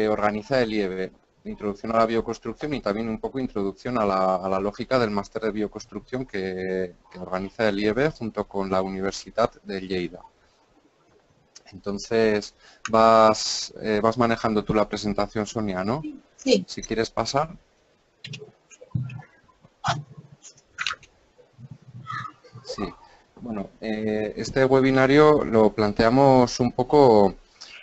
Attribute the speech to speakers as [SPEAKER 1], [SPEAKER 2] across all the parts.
[SPEAKER 1] organiza el IEB, introducción a la bioconstrucción y también un poco introducción a la lógica del máster de bioconstrucción que organiza el IEB junto con la Universidad de Lleida. Entonces, vas manejando tú la presentación, Sonia, ¿no?
[SPEAKER 2] Sí.
[SPEAKER 1] Si quieres pasar. Sí. Bueno, este webinario lo planteamos un poco,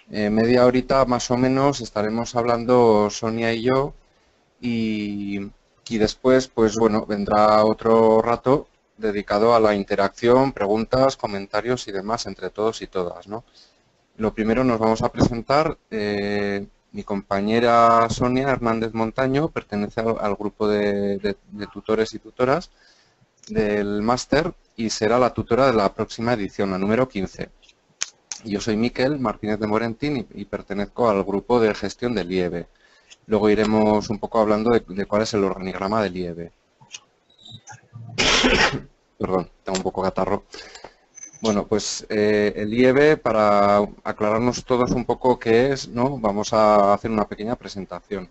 [SPEAKER 1] media horita más o menos, estaremos hablando Sonia y yo y después, pues bueno, vendrá otro rato dedicado a la interacción, preguntas, comentarios y demás entre todos y todas, ¿no? Lo primero nos vamos a presentar. Mi compañera Sonia Hernández Montaño pertenece al grupo de tutores y tutoras del máster y será la tutora de la próxima edición, la número 15. Yo soy Miquel Martínez de Morentín y pertenezco al grupo de gestión del IEB. Luego iremos un poco hablando de cuál es el organigrama del IEB. Perdón, tengo un poco catarro. Bueno, pues el IEB, para aclararnos todos un poco qué es, ¿no? Vamos a hacer una pequeña presentación.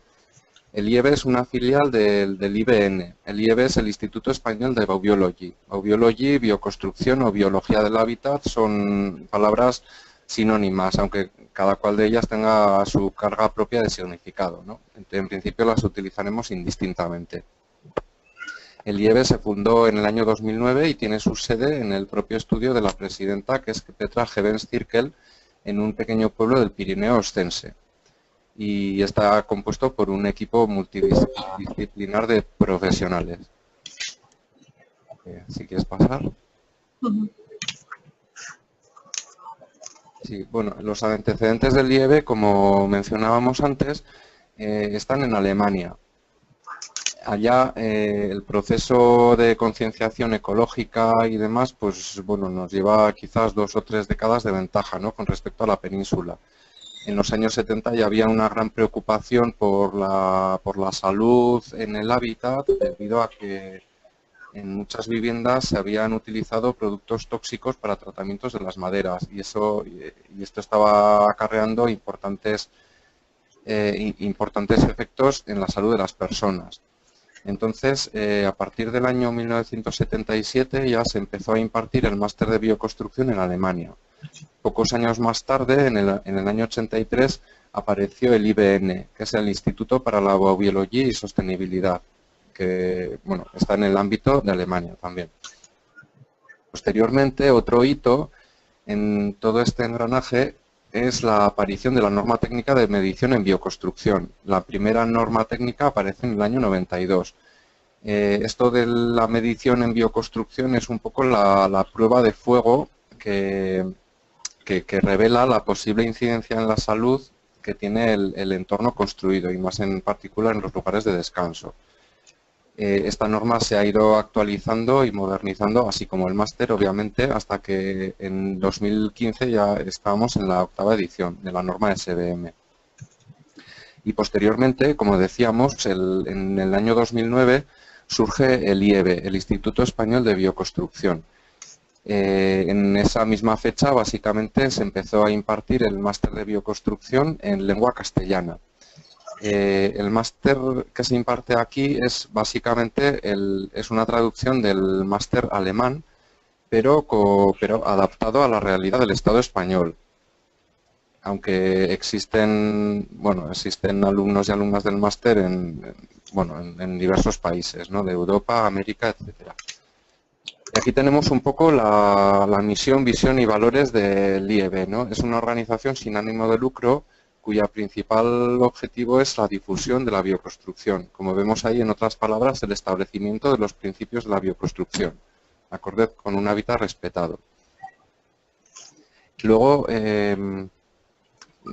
[SPEAKER 1] El IEB es una filial del IBN. El IEB es el Instituto Español de Biobiology. Biobiology, bioconstrucción o biología del hábitat son palabras sinónimas, aunque cada cual de ellas tenga su carga propia de significado, ¿no? En principio las utilizaremos indistintamente. El IEB se fundó en el año 2009 y tiene su sede en el propio estudio de la presidenta, que es Petra Hebbens-Zirkel, en un pequeño pueblo del Pirineo Ostense. Y está compuesto por un equipo multidisciplinar de profesionales. Si quieres pasar. Sí, bueno, los antecedentes del IEB, como mencionábamos antes, están en Alemania. Allá el proceso de concienciación ecológica y demás, pues bueno, nos lleva quizás 2 o 3 décadas de ventaja, ¿no?, con respecto a la península. En los años 70 ya había una gran preocupación por la salud en el hábitat, debido a que en muchas viviendas se habían utilizado productos tóxicos para tratamientos de las maderas y esto estaba acarreando importantes efectos en la salud de las personas. Entonces, a partir del año 1977 ya se empezó a impartir el máster de bioconstrucción en Alemania. Pocos años más tarde, en el año 83, apareció el IBN, que es el Instituto para la Biobiología y Sostenibilidad, que bueno, está en el ámbito de Alemania también. Posteriormente, otro hito en todo este engranaje es la aparición de la norma técnica de medición en bioconstrucción. La primera norma técnica aparece en el año 92. Esto de la medición en bioconstrucción es un poco la prueba de fuego que revela la posible incidencia en la salud que tiene el entorno construido y más en particular en los lugares de descanso. Esta norma se ha ido actualizando y modernizando, así como el máster, obviamente, hasta que en 2015 ya estábamos en la 8ª edición de la norma SBM. Y posteriormente, como decíamos, en el año 2009 surge el IEB, el Instituto Español de Bioconstrucción. En esa misma fecha, básicamente, se empezó a impartir el máster de bioconstrucción en lengua castellana. El máster que se imparte aquí es básicamente es una traducción del máster alemán, pero adaptado a la realidad del Estado español. Aunque existen alumnos y alumnas del máster en diversos países, ¿no?, de Europa, América, etcétera. Y aquí tenemos un poco la misión, visión y valores del IEB, ¿no? Es una organización sin ánimo de lucro cuya principal objetivo es la difusión de la bioconstrucción. Como vemos ahí, en otras palabras, el establecimiento de los principios de la bioconstrucción, acorde con un hábitat respetado. Luego,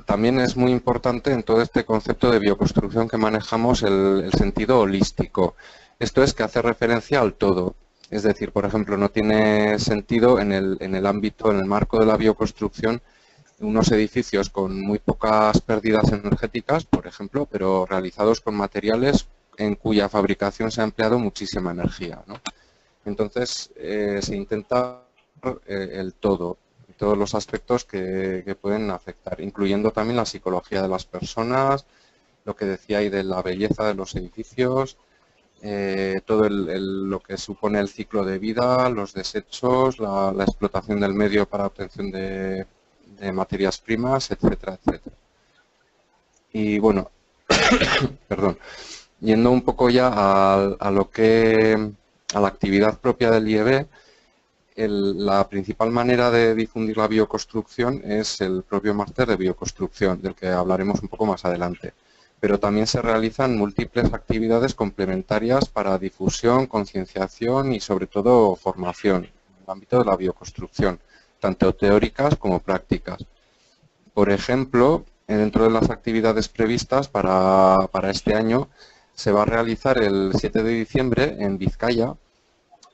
[SPEAKER 1] también es muy importante en todo este concepto de bioconstrucción que manejamos el sentido holístico. Esto es que hace referencia al todo. Es decir, por ejemplo, no tiene sentido en el ámbito, en el marco de la bioconstrucción, unos edificios con muy pocas pérdidas energéticas, por ejemplo, pero realizados con materiales en cuya fabricación se ha empleado muchísima energía, ¿no? Entonces, se intenta el todo. todos los aspectos que pueden afectar, incluyendo también la psicología de las personas, lo que decía ahí de la belleza de los edificios, todo lo que supone el ciclo de vida, los desechos, la explotación del medio para obtención de materias primas, etcétera, etcétera. Y bueno, perdón, yendo un poco ya a la actividad propia del IEB, la principal manera de difundir la bioconstrucción es el propio máster de bioconstrucción, del que hablaremos un poco más adelante. Pero también se realizan múltiples actividades complementarias para difusión, concienciación y sobre todo formación en el ámbito de la bioconstrucción, tanto teóricas como prácticas. Por ejemplo, dentro de las actividades previstas para este año, se va a realizar el 7 de diciembre en Vizcaya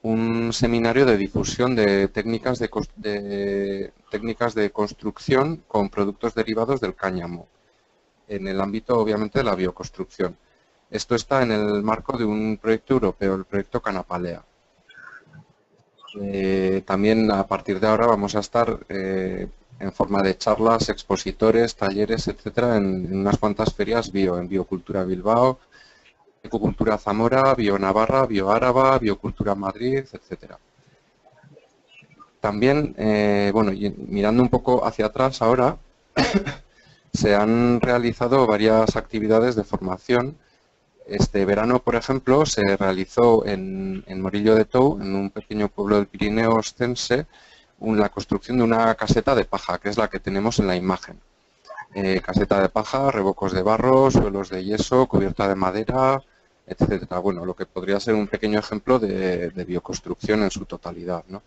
[SPEAKER 1] un seminario de difusión de técnicas de construcción con productos derivados del cáñamo, en el ámbito obviamente de la bioconstrucción. Esto está en el marco de un proyecto europeo, el proyecto Canapalea. También a partir de ahora vamos a estar en forma de charlas, expositores, talleres, etcétera, en unas cuantas ferias en Biocultura Bilbao, Ecocultura Zamora, Bio Navarra, Bio Áraba, Biocultura Madrid, etcétera. También, bueno, mirando un poco hacia atrás ahora, se han realizado varias actividades de formación. Este verano, por ejemplo, se realizó en Morillo de Tou, en un pequeño pueblo del Pirineo Ostense, la construcción de una caseta de paja, que es la que tenemos en la imagen. Caseta de paja, revocos de barro, suelos de yeso, cubierta de madera, etcétera. Bueno, lo que podría ser un pequeño ejemplo de bioconstrucción en su totalidad, ¿no?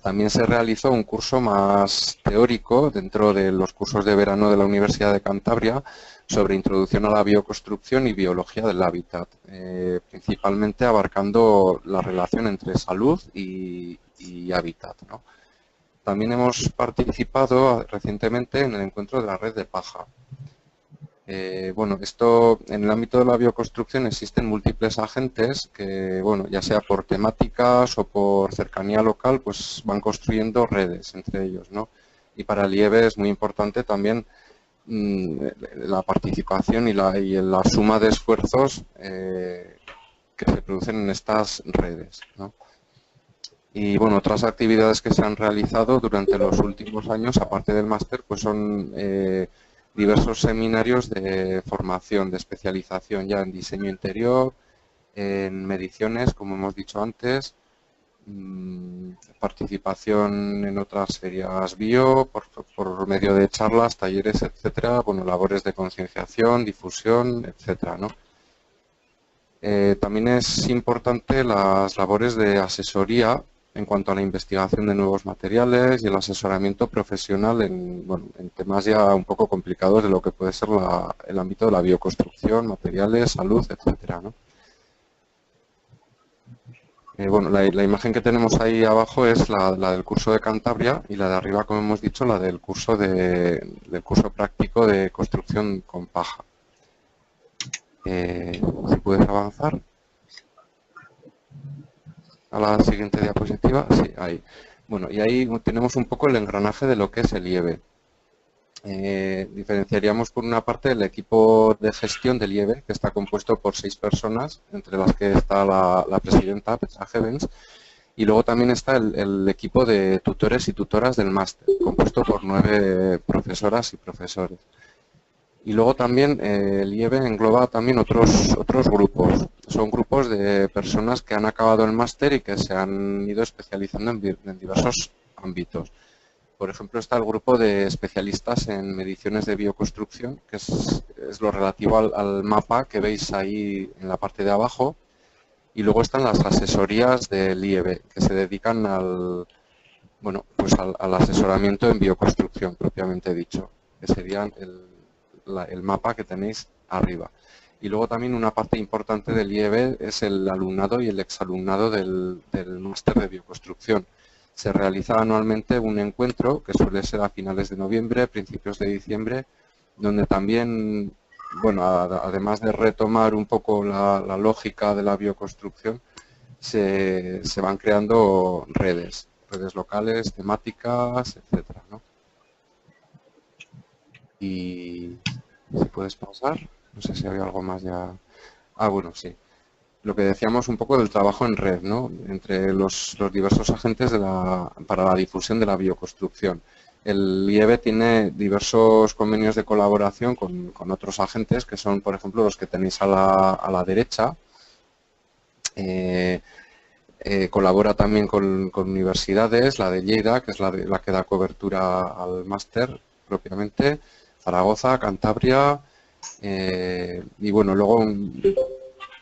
[SPEAKER 1] También se realizó un curso más teórico dentro de los cursos de verano de la Universidad de Cantabria sobre introducción a la bioconstrucción y biología del hábitat, principalmente abarcando la relación entre salud y hábitat, ¿no? También hemos participado recientemente en el encuentro de la red de paja. Bueno, esto en el ámbito de la bioconstrucción existen múltiples agentes que, bueno, ya sea por temáticas o por cercanía local, pues van construyendo redes entre ellos, ¿no? Y para el IEB es muy importante también la participación y la suma de esfuerzos que se producen en estas redes, ¿no? Y bueno, otras actividades que se han realizado durante los últimos años, aparte del máster, pues son diversos seminarios de formación, de especialización ya en diseño interior, en mediciones, como hemos dicho antes, participación en otras ferias bio, por medio de charlas, talleres, etcétera, bueno, labores de concienciación, difusión, etcétera, ¿no? También es importante las labores de asesoría en cuanto a la investigación de nuevos materiales y el asesoramiento profesional en temas ya un poco complicados de lo que puede ser el ámbito de la bioconstrucción, materiales, salud, etcétera, ¿no? Bueno, la imagen que tenemos ahí abajo es la del curso de Cantabria y la de arriba, como hemos dicho, la del curso práctico de construcción con paja. Si puedes avanzar a la siguiente diapositiva, sí, ahí. Bueno, y ahí tenemos un poco el engranaje de lo que es el IEB. Diferenciaríamos por una parte el equipo de gestión del IEB, que está compuesto por 6 personas, entre las que está la presidenta, Petra Heavens, y luego también está el equipo de tutores y tutoras del máster, compuesto por 9 profesoras y profesores. Y luego también el IEB engloba también otros grupos. Son grupos de personas que han acabado el máster y que se han ido especializando en diversos ámbitos. Por ejemplo, está el grupo de especialistas en mediciones de bioconstrucción, que es lo relativo al mapa que veis ahí en la parte de abajo. Y luego están las asesorías del IEB, que se dedican al asesoramiento en bioconstrucción, propiamente dicho, que serían el mapa que tenéis arriba. Y luego también una parte importante del IEB es el alumnado y el exalumnado del máster de bioconstrucción. Se realiza anualmente un encuentro que suele ser a finales de noviembre, principios de diciembre, donde también, bueno, además de retomar un poco la lógica de la bioconstrucción, se van creando redes. redes locales, temáticas, etcétera, ¿no? Y si puedes pasar, no sé si había algo más ya. Ah, bueno, sí. Lo que decíamos un poco del trabajo en red, ¿no? Entre los diversos agentes para la difusión de la bioconstrucción. El IEB tiene diversos convenios de colaboración con otros agentes que son, por ejemplo, los que tenéis a la derecha. Colabora también con universidades, la de Lleida, que es la que da cobertura al máster propiamente, Zaragoza, Cantabria, y bueno, luego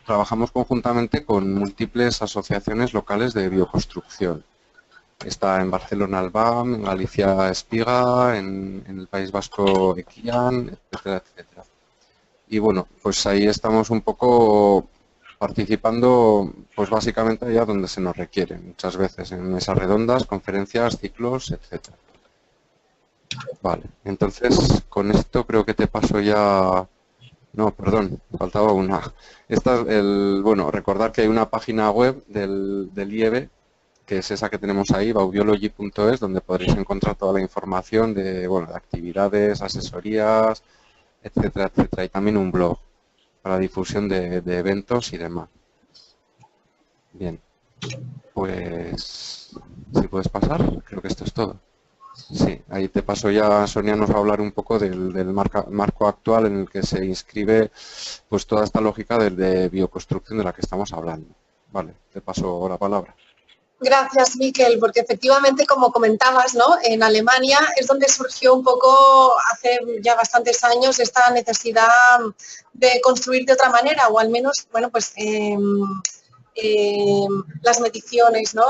[SPEAKER 1] trabajamos conjuntamente con múltiples asociaciones locales de bioconstrucción. Está en Barcelona Albam, en Galicia Espiga, en el País Vasco Equian, etcétera, etcétera. Y bueno, pues ahí estamos un poco participando, pues básicamente allá donde se nos requiere, muchas veces en mesas redondas, conferencias, ciclos, etcétera. Vale, entonces con esto creo que te paso ya. No, perdón, faltaba una. Bueno, recordar que hay una página web del IEB, que es esa que tenemos ahí, baubiology.es, donde podréis encontrar toda la información de, bueno, de actividades, asesorías, etcétera, etcétera. Y también un blog para difusión de eventos y demás. Bien, pues si puedes pasar, creo que esto es todo. Sí, ahí te paso ya, Sonia nos va a hablar un poco del marco actual en el que se inscribe pues toda esta lógica de bioconstrucción de la que estamos hablando. Vale, te paso la palabra.
[SPEAKER 2] Gracias, Miquel, porque efectivamente, como comentabas, ¿no? En Alemania es donde surgió un poco hace ya bastantes años esta necesidad de construir de otra manera, o al menos, bueno, pues las mediciones, ¿no?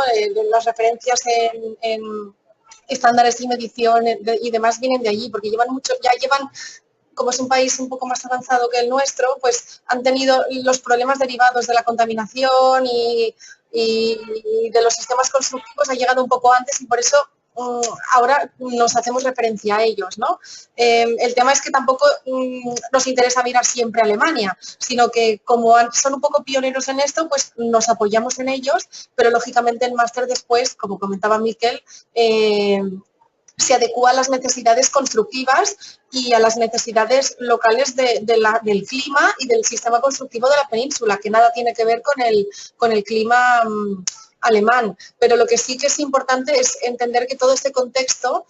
[SPEAKER 2] Las referencias en estándares y medición y demás vienen de allí, porque como es un país un poco más avanzado que el nuestro, pues han tenido los problemas derivados de la contaminación y de los sistemas constructivos, ha llegado un poco antes y por eso ahora nos hacemos referencia a ellos, ¿no? El tema es que tampoco nos interesa mirar siempre a Alemania, sino que como son un poco pioneros en esto, pues nos apoyamos en ellos, pero lógicamente el máster después, como comentaba Miquel, se adecúa a las necesidades constructivas y a las necesidades locales del clima y del sistema constructivo de la península, que nada tiene que ver con el clima alemán. Pero lo que sí que es importante es entender que todo este contexto,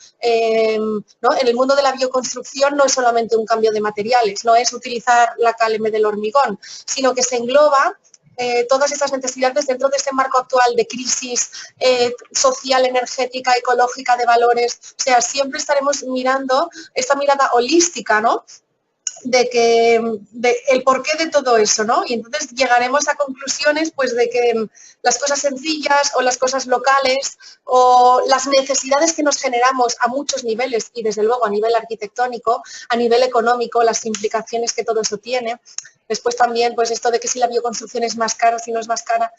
[SPEAKER 2] ¿no? En el mundo de la bioconstrucción no es solamente un cambio de materiales, no es utilizar la cal en vez del hormigón, sino que se engloba todas estas necesidades dentro de este marco actual de crisis social, energética, ecológica, de valores. O sea, siempre estaremos mirando esta mirada holística, ¿no? De el porqué de todo eso, ¿no? Y entonces llegaremos a conclusiones, pues, de que las cosas sencillas o las cosas locales o las necesidades que nos generamos a muchos niveles y, desde luego, a nivel arquitectónico, a nivel económico, las implicaciones que todo eso tiene. Después también, pues, esto de que si la bioconstrucción es más cara, si no es más cara.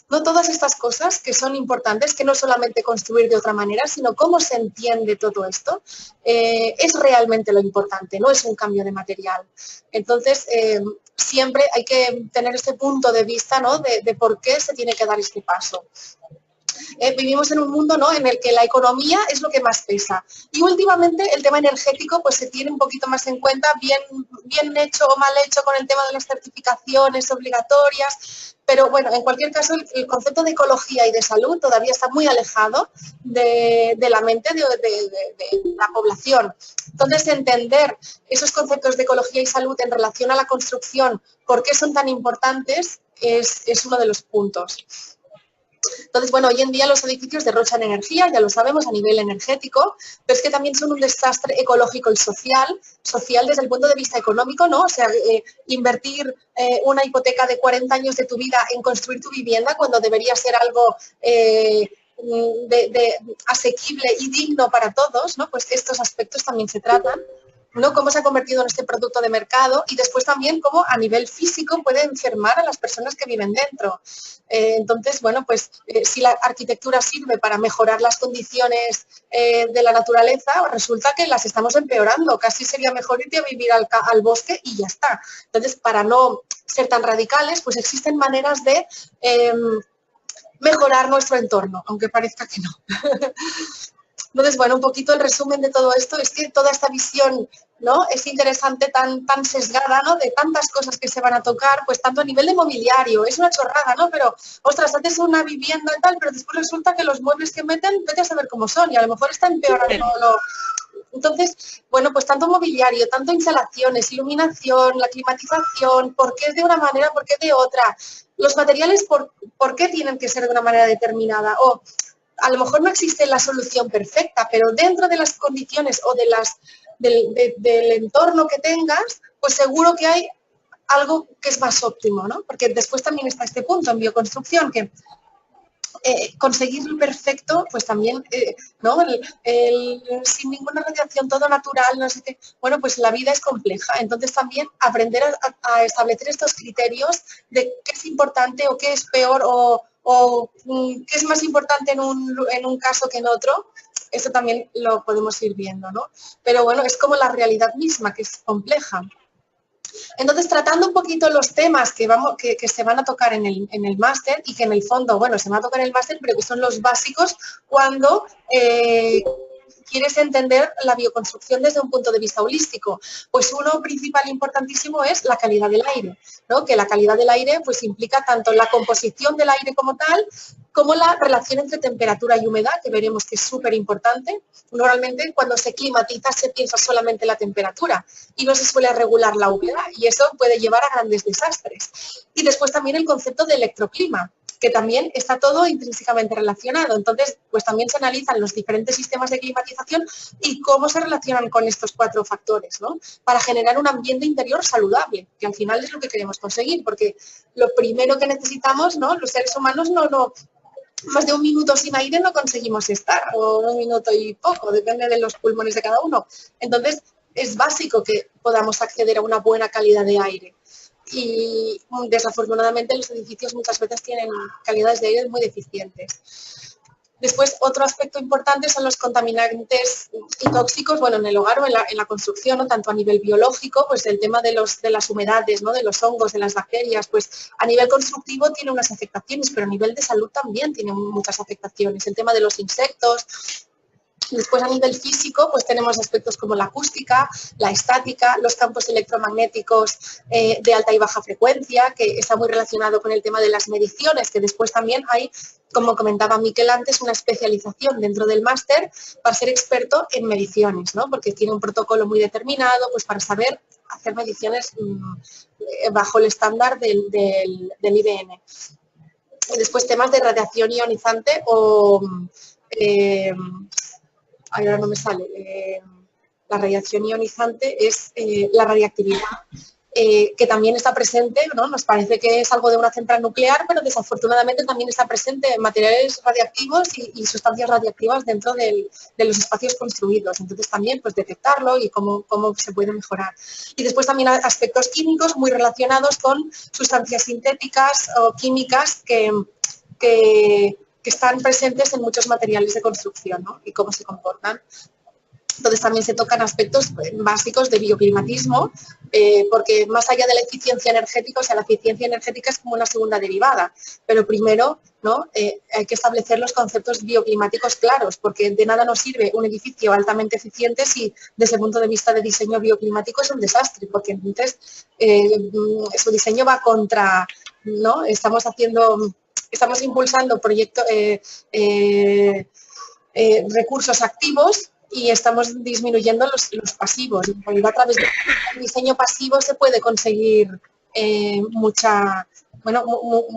[SPEAKER 2] No, todas estas cosas que son importantes, que no solamente construir de otra manera, sino cómo se entiende todo esto, es realmente lo importante, no es un cambio de material. Entonces, siempre hay que tener este punto de vista, ¿no? de por qué se tiene que dar este paso. Vivimos en un mundo, ¿no? En el que la economía es lo que más pesa. Y últimamente el tema energético pues se tiene un poquito más en cuenta, bien hecho o mal hecho con el tema de las certificaciones obligatorias. Pero bueno, en cualquier caso, el concepto de ecología y de salud todavía está muy alejado de la mente de la población. Entonces, entender esos conceptos de ecología y salud en relación a la construcción, por qué son tan importantes, es uno de los puntos. Entonces, bueno, hoy en día los edificios derrochan energía, ya lo sabemos, a nivel energético, pero es que también son un desastre ecológico y social desde el punto de vista económico, ¿no? O sea, invertir una hipoteca de 40 años de tu vida en construir tu vivienda cuando debería ser algo asequible y digno para todos, ¿no? Pues estos aspectos también se tratan, ¿no? Cómo se ha convertido en este producto de mercado y después también cómo a nivel físico puede enfermar a las personas que viven dentro. Entonces, bueno, pues si la arquitectura sirve para mejorar las condiciones de la naturaleza, resulta que las estamos empeorando. Casi sería mejor irte a vivir al bosque y ya está. Entonces, para no ser tan radicales, pues existen maneras de mejorar nuestro entorno, aunque parezca que no. Entonces, bueno, un poquito el resumen de todo esto es que toda esta visión, ¿no?, es interesante, tan sesgada, ¿no?, de tantas cosas que se van a tocar, pues tanto a nivel de mobiliario, es una chorrada, ¿no?, pero, ostras, haces una vivienda y tal, pero después resulta que los muebles que meten, vete a saber cómo son, y a lo mejor está empeorando. Entonces, bueno, pues tanto mobiliario, tanto instalaciones, iluminación, la climatización, por qué de una manera, por qué de otra, los materiales, por qué tienen que ser de una manera determinada, o a lo mejor no existe la solución perfecta, pero dentro de las condiciones o del entorno que tengas, pues seguro que hay algo que es más óptimo, ¿no? Porque después también está este punto en bioconstrucción, que conseguirlo perfecto, pues también, ¿no? Sin ninguna radiación, todo natural, no sé qué. Bueno, pues la vida es compleja. Entonces también aprender a establecer estos criterios de qué es importante o qué es peor o qué es más importante en un caso que en otro, eso también lo podemos ir viendo, ¿no? Pero bueno, es como la realidad misma, que es compleja. Entonces, tratando un poquito los temas que se van a tocar en el máster y que en el fondo, bueno, se van a tocar en el máster, pero que son los básicos cuando quieres entender la bioconstrucción desde un punto de vista holístico. Pues uno principal importantísimo es la calidad del aire, ¿no? Que la calidad del aire pues implica tanto la composición del aire como tal, como la relación entre temperatura y humedad, que veremos que es súper importante. Normalmente cuando se climatiza se piensa solamente en la temperatura y no se suele regular la humedad y eso puede llevar a grandes desastres. Y después también el concepto de electroclima, que también está todo intrínsecamente relacionado. Entonces, pues también se analizan los diferentes sistemas de climatización y cómo se relacionan con estos 4 factores, ¿no? Para generar un ambiente interior saludable, que al final es lo que queremos conseguir, porque lo primero que necesitamos, ¿no?, los seres humanos más de un minuto sin aire no conseguimos estar, o un minuto y poco, depende de los pulmones de cada uno. Entonces, es básico que podamos acceder a una buena calidad de aire. Y desafortunadamente los edificios muchas veces tienen calidades de aire muy deficientes. Después, otro aspecto importante son los contaminantes y tóxicos, bueno, en el hogar o en la construcción, ¿no?, tanto a nivel biológico, pues el tema de las humedades, ¿no?, de los hongos, de las bacterias, pues a nivel constructivo tiene unas afectaciones, pero a nivel de salud también tiene muchas afectaciones. El tema de los insectos. Después, a nivel físico, pues tenemos aspectos como la acústica, la estática, los campos electromagnéticos de alta y baja frecuencia, que está muy relacionado con el tema de las mediciones, que después también hay, como comentaba Miquel antes, una especialización dentro del máster para ser experto en mediciones, ¿no?, porque tiene un protocolo muy determinado pues para saber hacer mediciones bajo el estándar del IBM. Y después temas de radiación ionizante o... ahora no me sale, la radiación ionizante es la radiactividad, que también está presente, ¿no? Nos parece que es algo de una central nuclear, pero desafortunadamente también está presente en materiales radiactivos y sustancias radiactivas dentro de los espacios construidos. Entonces también pues detectarlo y cómo se puede mejorar. Y después también aspectos químicos muy relacionados con sustancias sintéticas o químicas que están presentes en muchos materiales de construcción, ¿no?, y cómo se comportan. Entonces también se tocan aspectos básicos de bioclimatismo, porque más allá de la eficiencia energética, o sea, la eficiencia energética es como una segunda derivada, pero primero, ¿no?, hay que establecer los conceptos bioclimáticos claros, porque de nada nos sirve un edificio altamente eficiente si desde el punto de vista de diseño bioclimático es un desastre, porque entonces su diseño va contra, ¿no?, estamos impulsando proyectos, recursos activos y estamos disminuyendo los pasivos. En realidad, a través del diseño pasivo se puede conseguir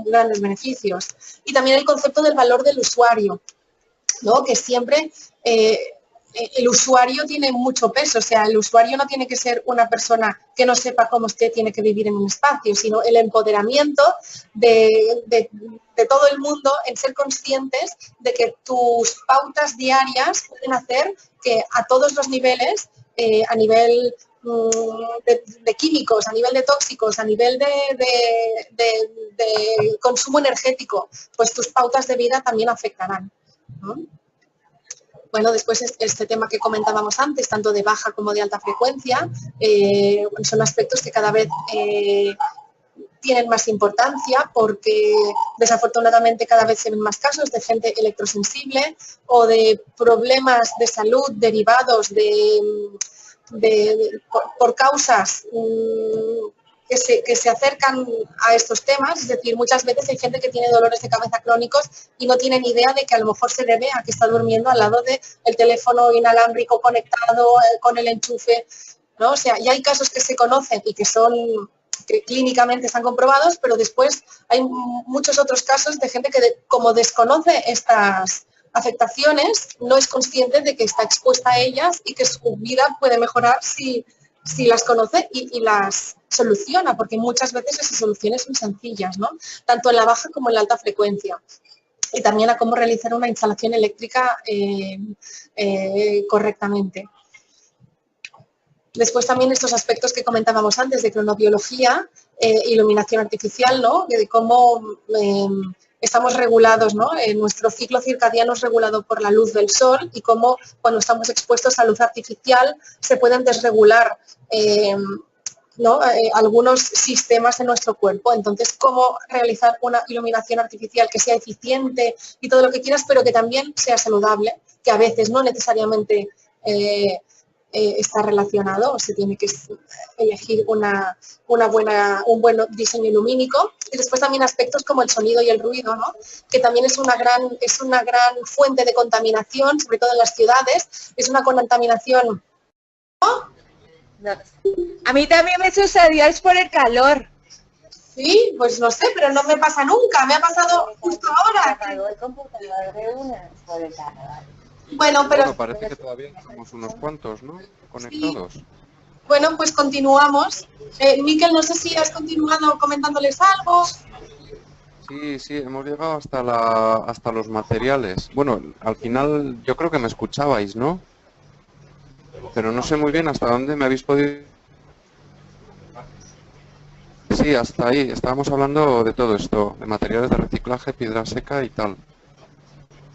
[SPEAKER 2] grandes beneficios. Y también el concepto del valor del usuario, ¿no?, que siempre el usuario tiene mucho peso, o sea, el usuario no tiene que ser una persona que no sepa cómo usted tiene que vivir en un espacio, sino el empoderamiento de todo el mundo en ser conscientes de que tus pautas diarias pueden hacer que a todos los niveles, a nivel de químicos, a nivel de tóxicos, a nivel de consumo energético, pues tus pautas de vida también afectarán, ¿no? Bueno, después este tema que comentábamos antes, tanto de baja como de alta frecuencia, son aspectos que cada vez tienen más importancia porque desafortunadamente cada vez se ven más casos de gente electrosensible o de problemas de salud derivados por causas que se acercan a estos temas. Es decir, muchas veces hay gente que tiene dolores de cabeza crónicos y no tiene ni idea de que a lo mejor se debe a que está durmiendo al lado del teléfono inalámbrico conectado con el enchufe, ¿no? O sea, ya hay casos que se conocen y que clínicamente están comprobados, pero después hay muchos otros casos de gente que como desconoce estas afectaciones, no es consciente de que está expuesta a ellas y que su vida puede mejorar si las conoce y las soluciona, porque muchas veces esas soluciones son sencillas, ¿no? Tanto en la baja como en la alta frecuencia. Y también a cómo realizar una instalación eléctrica correctamente. Después también estos aspectos que comentábamos antes de cronobiología, iluminación artificial, ¿no? De cómo estamos regulados, ¿no? Nuestro ciclo circadiano es regulado por la luz del sol y cómo cuando estamos expuestos a luz artificial se pueden desregular ¿no? Algunos sistemas de nuestro cuerpo. Entonces, cómo realizar una iluminación artificial que sea eficiente y todo lo que quieras, pero que también sea saludable, que a veces no necesariamente está relacionado, o se tiene que elegir un buen diseño lumínico. Y después también aspectos como el sonido y el ruido, ¿no? Que también es una gran fuente de contaminación, sobre todo en las ciudades. Es una contaminación.
[SPEAKER 3] No. A mí también me sucedió, es por el calor.
[SPEAKER 2] Sí, pues no sé, pero no me pasa nunca, me ha pasado justo ahora.
[SPEAKER 3] El computador de una por el calor.
[SPEAKER 2] Bueno, pero...
[SPEAKER 1] Bueno, parece que todavía somos unos cuantos, ¿no? Conectados.
[SPEAKER 2] Sí. Bueno, pues continuamos. Miquel, no sé si has continuado comentándoles algo.
[SPEAKER 1] Sí, hemos llegado hasta los materiales. Bueno, al final yo creo que me escuchabais, ¿no? Pero no sé muy bien hasta dónde me habéis podido... Sí, hasta ahí. Estábamos hablando de todo esto, de materiales de reciclaje, piedra seca y tal.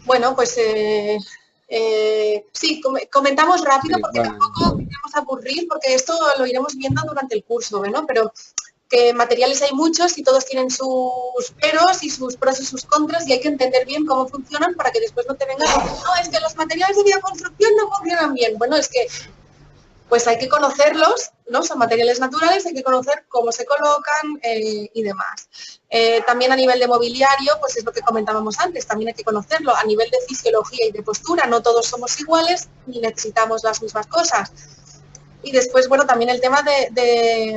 [SPEAKER 2] Bueno, pues sí, comentamos rápido
[SPEAKER 1] Sí,
[SPEAKER 2] porque
[SPEAKER 1] vale.
[SPEAKER 2] tampoco vamos a aburrir, porque esto lo iremos viendo durante el curso, ¿no? Pero que materiales hay muchos y todos tienen sus peros y sus pros y sus contras y hay que entender bien cómo funcionan para que después no te vengan, no, es que los materiales de bioconstrucción no funcionan bien. Bueno, es que pues hay que conocerlos, ¿no? Son materiales naturales, hay que conocer cómo se colocan y demás. También a nivel de mobiliario, pues es lo que comentábamos antes, también hay que conocerlo. A nivel de fisiología y de postura, no todos somos iguales ni necesitamos las mismas cosas. Y después, bueno, también el tema de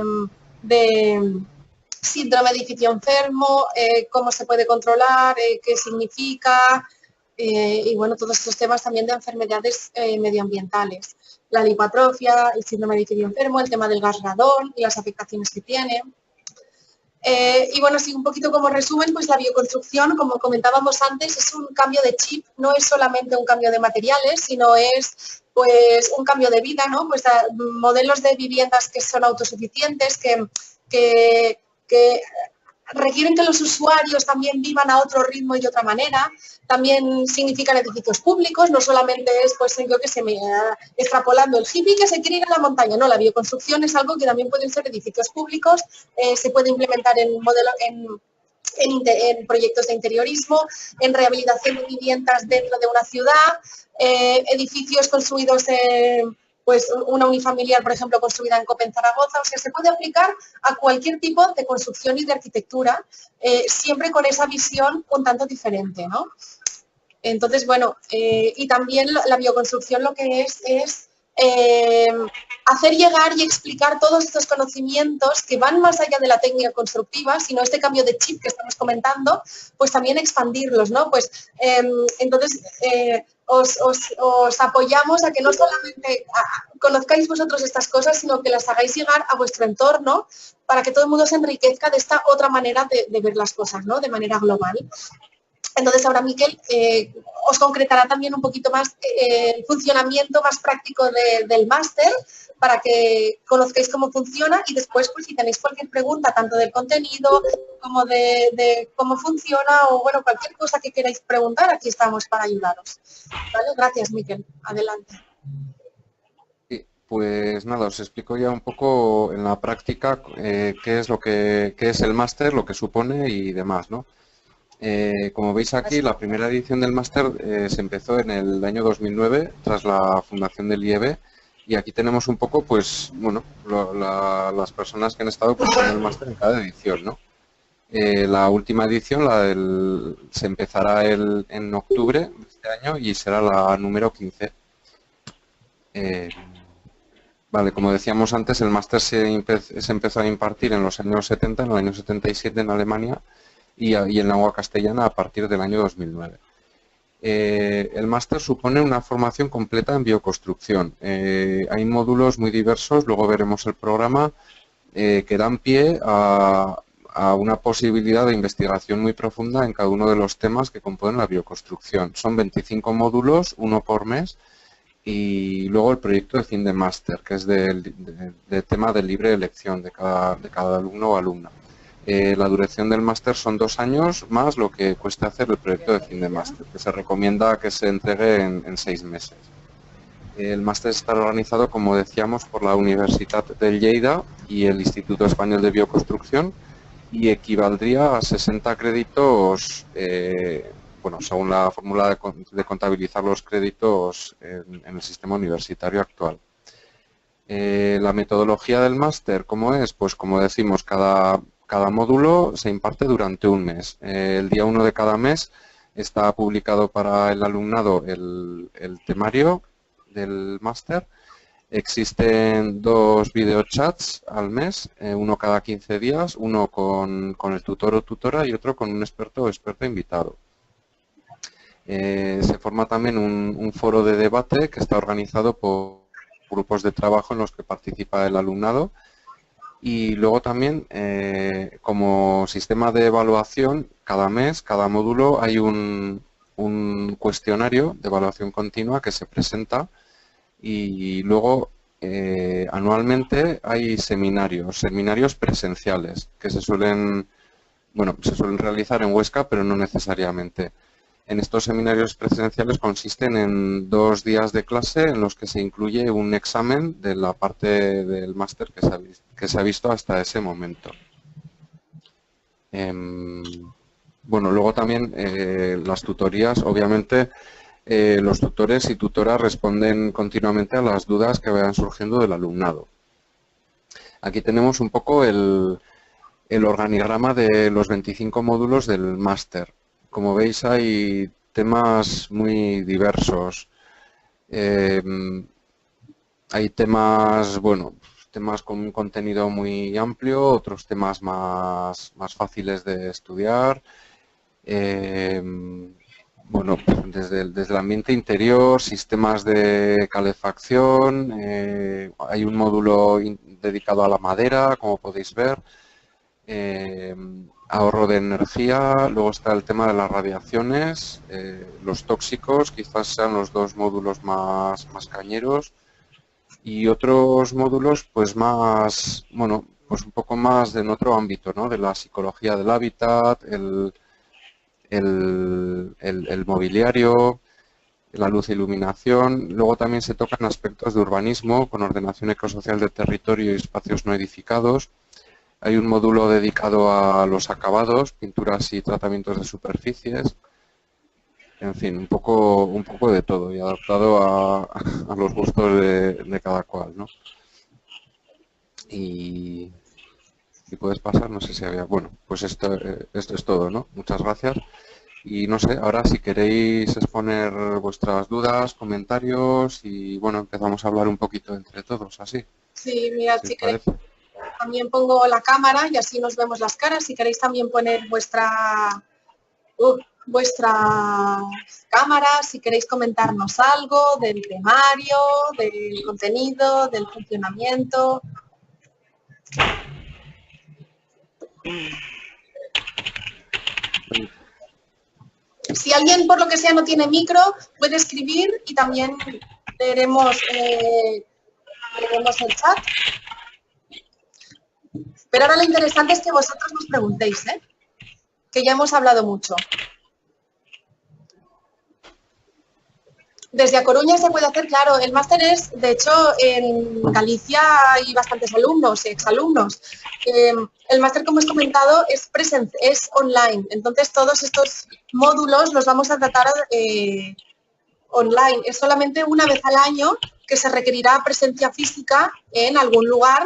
[SPEAKER 2] síndrome de edificio enfermo, cómo se puede controlar, qué significa, y bueno, todos estos temas también de enfermedades medioambientales. La lipoatrofia, el síndrome de edificio enfermo, el tema del gas radón y las afectaciones que tiene. Y bueno, sí, un poquito como resumen, pues la bioconstrucción, como comentábamos antes, es un cambio de chip, no es solamente un cambio de materiales, sino es pues un cambio de vida, ¿no? Pues modelos de viviendas que son autosuficientes, que requieren que los usuarios también vivan a otro ritmo y de otra manera. También significan edificios públicos, no solamente es, pues yo que se me extrapolando el hippie que se quiere ir a la montaña, no, la bioconstrucción es algo que también pueden ser edificios públicos, se puede implementar en proyectos de interiorismo, en rehabilitación de viviendas dentro de una ciudad, edificios construidos pues una unifamiliar, por ejemplo, construida en Copen, Zaragoza. O sea, se puede aplicar a cualquier tipo de construcción y de arquitectura, siempre con esa visión un tanto diferente, ¿no? Entonces, bueno, y también la bioconstrucción lo que es hacer llegar y explicar todos estos conocimientos que van más allá de la técnica constructiva, sino este cambio de chip que estamos comentando, pues también expandirlos, ¿no? Pues entonces os apoyamos a que no solamente conozcáis vosotros estas cosas, sino que las hagáis llegar a vuestro entorno para que todo el mundo se enriquezca de esta otra manera de ver las cosas, ¿no? De manera global. Entonces ahora Miquel os concretará también un poquito más el funcionamiento más práctico del máster para que conozcáis cómo funciona y después pues si tenéis cualquier pregunta tanto del contenido como de cómo funciona o bueno cualquier cosa que queráis preguntar, aquí estamos para ayudaros. ¿Vale? Gracias Miquel, adelante.
[SPEAKER 1] Pues nada, os explico ya un poco en la práctica qué es el máster, lo que supone y demás, ¿no? Como veis aquí, la primera edición del máster se empezó en el año 2009 tras la fundación del IEB, y aquí tenemos un poco, pues, bueno, las personas que han estado pues, en el máster en cada edición, ¿no? La última edición, se empezará en octubre de este año y será la número 15. Vale, como decíamos antes, el máster se empezó a impartir en los años 70, en el año 77 en Alemania y en lengua castellana a partir del año 2009. El máster supone una formación completa en bioconstrucción. Hay módulos muy diversos, luego veremos el programa, que dan pie a una posibilidad de investigación muy profunda en cada uno de los temas que componen la bioconstrucción. Son 25 módulos, uno por mes, y luego el proyecto de fin de máster, que es del tema de libre elección de cada alumno o alumna. La duración del máster son 2 años más lo que cuesta hacer el proyecto de fin de máster, que se recomienda que se entregue en 6 meses. El máster está organizado, como decíamos, por la Universitat de Lleida y el Instituto Español de Bioconstrucción y equivaldría a 60 créditos, bueno, según la fórmula de contabilizar los créditos en el sistema universitario actual. La metodología del máster, ¿cómo es? Pues como decimos, cada módulo se imparte durante un mes. El día 1 de cada mes está publicado para el alumnado el temario del máster. Existen 2 videochats al mes, uno cada 15 días, uno con el tutor o tutora y otro con un experto o experta invitado. Se forma también un foro de debate que está organizado por grupos de trabajo en los que participa el alumnado. Y luego también, como sistema de evaluación, cada mes, cada módulo, hay un cuestionario de evaluación continua que se presenta, y luego anualmente hay seminarios presenciales que se suelen realizar en Huesca, pero no necesariamente. En estos seminarios presenciales consisten en 2 días de clase en los que se incluye un examen de la parte del máster que se ha visto hasta ese momento. Bueno, luego también las tutorías, obviamente los tutores y tutoras responden continuamente a las dudas que vayan surgiendo del alumnado. Aquí tenemos un poco el organigrama de los 25 módulos del máster. Como veis, hay temas muy diversos. Hay temas, bueno, temas con un contenido muy amplio, otros temas más fáciles de estudiar. Bueno, desde el ambiente interior, sistemas de calefacción, hay un módulo dedicado a la madera, como podéis ver. Ahorro de energía, luego está el tema de las radiaciones, los tóxicos, quizás sean los 2 módulos más cañeros, y otros módulos pues más, bueno, pues un poco más en otro ámbito, ¿no? De la psicología del hábitat, el mobiliario, la luz e iluminación. Luego también se tocan aspectos de urbanismo con ordenación ecosocial del territorio y espacios no edificados. Hay un módulo dedicado a los acabados, pinturas y tratamientos de superficies. En fin, un poco de todo y adaptado a los gustos de cada cual, ¿no? Y puedes pasar, no sé si había... Bueno, pues esto es todo, ¿no? Muchas gracias. Y no sé, ahora si queréis exponer vuestras dudas, comentarios y, bueno, empezamos a hablar un poquito entre todos, así.
[SPEAKER 2] Sí, mirad, si queréis, también pongo la cámara y así nos vemos las caras. Si queréis también poner vuestra cámara, si queréis comentarnos algo del temario, del contenido, del funcionamiento. Si alguien por lo que sea no tiene micro, puede escribir y también leeremos el chat. Pero ahora lo interesante es que vosotros nos preguntéis, ¿eh? Que ya hemos hablado mucho. Desde A Coruña se puede hacer, claro, el máster es, de hecho, en Galicia hay bastantes alumnos, exalumnos. El máster, como os he comentado, es online, entonces todos estos módulos los vamos a tratar online. Es solamente una vez al año que se requerirá presencia física en algún lugar,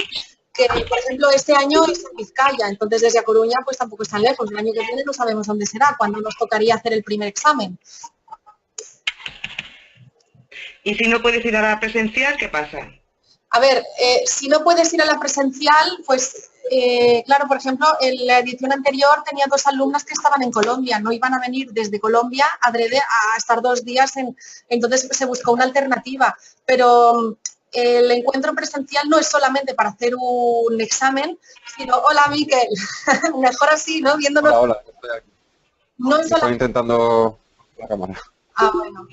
[SPEAKER 2] que por ejemplo este año es en Vizcaya, entonces desde A Coruña pues tampoco es tan lejos, el año que viene no sabemos dónde será, cuándo nos tocaría hacer el primer examen.
[SPEAKER 4] Y si no puedes ir a la presencial, ¿qué pasa?
[SPEAKER 2] A ver, si no puedes ir a la presencial, pues claro, por ejemplo, en la edición anterior tenía 2 alumnas que estaban en Colombia, no iban a venir desde Colombia adrede a estar 2 días, entonces se buscó una alternativa, pero el encuentro presencial no es solamente para hacer un examen, sino, hola Miquel, mejor así, ¿no? Viéndonos.
[SPEAKER 1] Hola, estoy aquí.
[SPEAKER 2] No es
[SPEAKER 1] Estoy intentando la cámara.
[SPEAKER 2] Ah, bueno.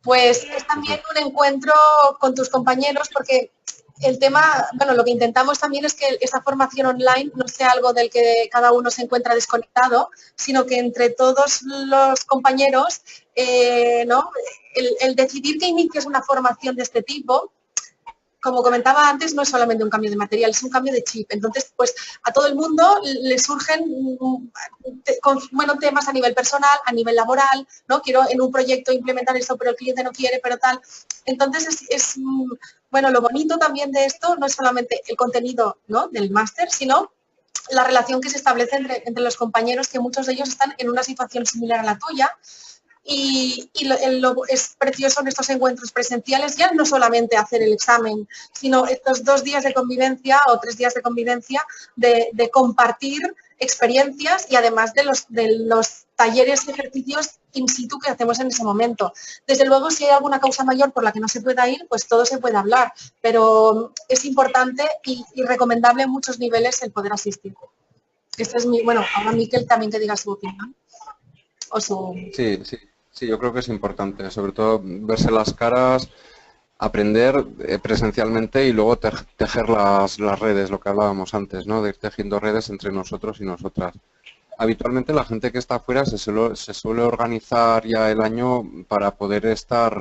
[SPEAKER 2] Pues es también un encuentro con tus compañeros, porque el tema, bueno, lo que intentamos también es que esa formación online no sea algo del que cada uno se encuentra desconectado, sino que entre todos los compañeros, ¿no? El decidir que inicies una formación de este tipo, como comentaba antes, no es solamente un cambio de material, es un cambio de chip. Entonces, pues a todo el mundo le surgen temas a nivel personal, a nivel laboral, ¿no? Quiero en un proyecto implementar esto, pero el cliente no quiere, pero tal. Entonces, bueno, lo bonito también de esto no es solamente el contenido, ¿no?, del máster, sino la relación que se establece entre los compañeros, que muchos de ellos están en una situación similar a la tuya. Y lo es precioso en estos encuentros presenciales ya no solamente hacer el examen, sino estos 2 días de convivencia o 3 días de convivencia, de compartir experiencias y además de los talleres y ejercicios in situ que hacemos en ese momento. Desde luego, si hay alguna causa mayor por la que no se pueda ir, pues todo se puede hablar, pero es importante y recomendable en muchos niveles el poder asistir. Este es bueno, ahora Miquel también que diga su opinión.
[SPEAKER 1] Sí, yo creo que es importante, sobre todo verse las caras, aprender presencialmente y luego tejer las redes, lo que hablábamos antes, ¿no? De ir tejiendo redes entre nosotros y nosotras. Habitualmente la gente que está afuera se suele organizar ya el año para poder estar